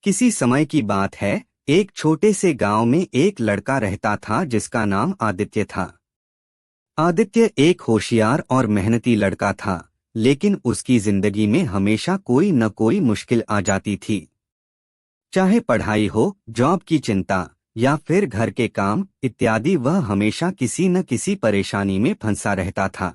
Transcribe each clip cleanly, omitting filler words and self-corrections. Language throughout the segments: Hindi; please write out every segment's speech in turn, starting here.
किसी समय की बात है, एक छोटे से गांव में एक लड़का रहता था जिसका नाम आदित्य था। आदित्य एक होशियार और मेहनती लड़का था, लेकिन उसकी जिंदगी में हमेशा कोई न कोई मुश्किल आ जाती थी। चाहे पढ़ाई हो, जॉब की चिंता या फिर घर के काम इत्यादि, वह हमेशा किसी न किसी परेशानी में फंसा रहता था।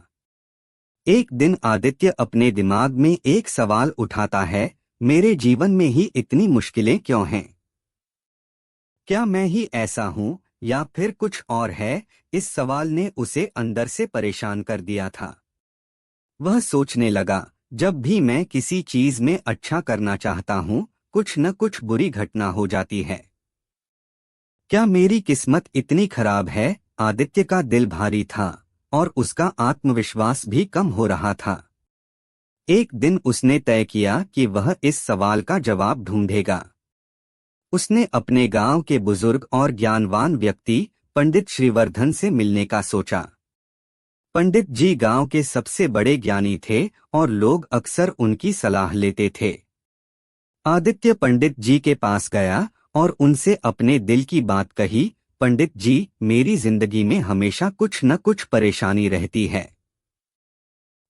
एक दिन आदित्य अपने दिमाग में एक सवाल उठाता है, मेरे जीवन में ही इतनी मुश्किलें क्यों हैं? क्या मैं ही ऐसा हूँ या फिर कुछ और है? इस सवाल ने उसे अंदर से परेशान कर दिया था। वह सोचने लगा, जब भी मैं किसी चीज में अच्छा करना चाहता हूँ, कुछ न कुछ बुरी घटना हो जाती है। क्या मेरी किस्मत इतनी खराब है? आदित्य का दिल भारी था और उसका आत्मविश्वास भी कम हो रहा था। एक दिन उसने तय किया कि वह इस सवाल का जवाब ढूंढेगा। उसने अपने गांव के बुजुर्ग और ज्ञानवान व्यक्ति पंडित श्रीवर्धन से मिलने का सोचा। पंडित जी गांव के सबसे बड़े ज्ञानी थे और लोग अक्सर उनकी सलाह लेते थे। आदित्य पंडित जी के पास गया और उनसे अपने दिल की बात कही। पंडित जी, मेरी जिंदगी में हमेशा कुछ न कुछ परेशानी रहती है।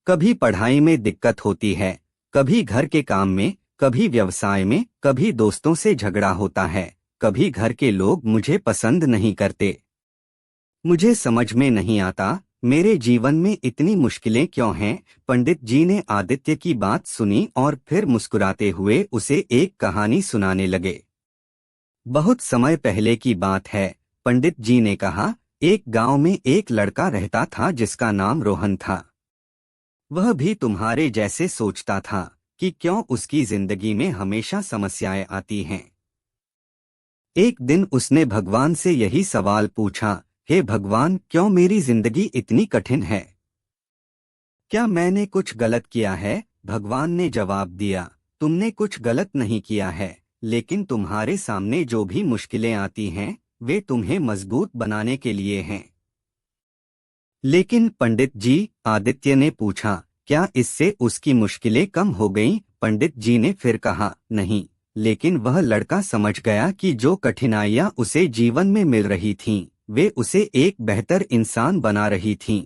कभी पढ़ाई में दिक्कत होती है, कभी घर के काम में, कभी व्यवसाय में, कभी दोस्तों से झगड़ा होता है, कभी घर के लोग मुझे पसंद नहीं करते। मुझे समझ में नहीं आता, मेरे जीवन में इतनी मुश्किलें क्यों हैं? पंडित जी ने आदित्य की बात सुनी और फिर मुस्कुराते हुए उसे एक कहानी सुनाने लगे। बहुत समय पहले की बात है, पंडित जी ने कहा, एक गांव में एक लड़का रहता था जिसका नाम रोहन था। वह भी तुम्हारे जैसे सोचता था कि क्यों उसकी जिंदगी में हमेशा समस्याएं आती हैं। एक दिन उसने भगवान से यही सवाल पूछा, हे भगवान, क्यों मेरी जिंदगी इतनी कठिन है? क्या मैंने कुछ गलत किया है? भगवान ने जवाब दिया, तुमने कुछ गलत नहीं किया है, लेकिन तुम्हारे सामने जो भी मुश्किलें आती हैं, वे तुम्हें मजबूत बनाने के लिए हैं। लेकिन पंडित जी, आदित्य ने पूछा, क्या इससे उसकी मुश्किलें कम हो गईं? पंडित जी ने फिर कहा, नहीं, लेकिन वह लड़का समझ गया कि जो कठिनाइयां उसे जीवन में मिल रही थीं, वे उसे एक बेहतर इंसान बना रही थीं।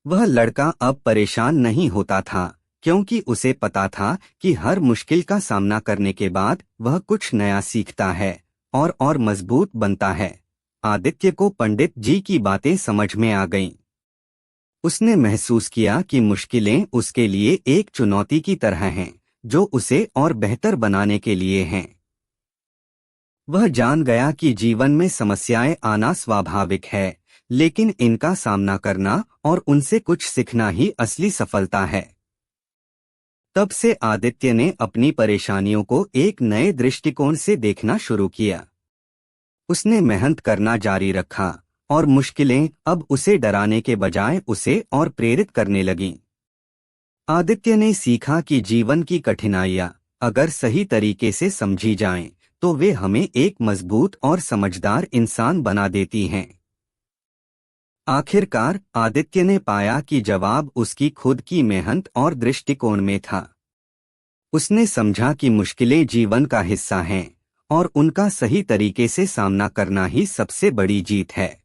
वह लड़का अब परेशान नहीं होता था, क्योंकि उसे पता था कि हर मुश्किल का सामना करने के बाद वह कुछ नया सीखता है और मजबूत बनता है। आदित्य को पंडित जी की बातें समझ में आ गईं। उसने महसूस किया कि मुश्किलें उसके लिए एक चुनौती की तरह हैं, जो उसे और बेहतर बनाने के लिए हैं। वह जान गया कि जीवन में समस्याएं आना स्वाभाविक है, लेकिन इनका सामना करना और उनसे कुछ सीखना ही असली सफलता है। तब से आदित्य ने अपनी परेशानियों को एक नए दृष्टिकोण से देखना शुरू किया। उसने मेहनत करना जारी रखा और मुश्किलें अब उसे डराने के बजाय उसे और प्रेरित करने लगीं। आदित्य ने सीखा कि जीवन की कठिनाइयां अगर सही तरीके से समझी जाएं, तो वे हमें एक मजबूत और समझदार इंसान बना देती हैं। आखिरकार आदित्य ने पाया कि जवाब उसकी खुद की मेहनत और दृष्टिकोण में था। उसने समझा कि मुश्किलें जीवन का हिस्सा हैं और उनका सही तरीके से सामना करना ही सबसे बड़ी जीत है।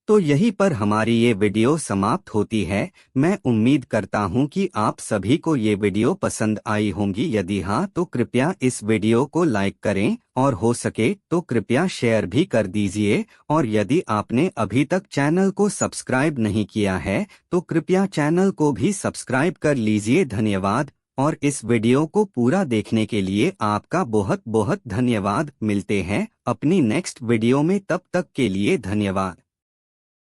तो यहीं पर हमारी ये वीडियो समाप्त होती है। मैं उम्मीद करता हूँ कि आप सभी को ये वीडियो पसंद आई होंगी। यदि हाँ, तो कृपया इस वीडियो को लाइक करें और हो सके तो कृपया शेयर भी कर दीजिए। और यदि आपने अभी तक चैनल को सब्सक्राइब नहीं किया है, तो कृपया चैनल को भी सब्सक्राइब कर लीजिए। धन्यवाद। और इस वीडियो को पूरा देखने के लिए आपका बहुत बहुत धन्यवाद। मिलते हैं अपनी नेक्स्ट वीडियो में, तब तक के लिए धन्यवाद।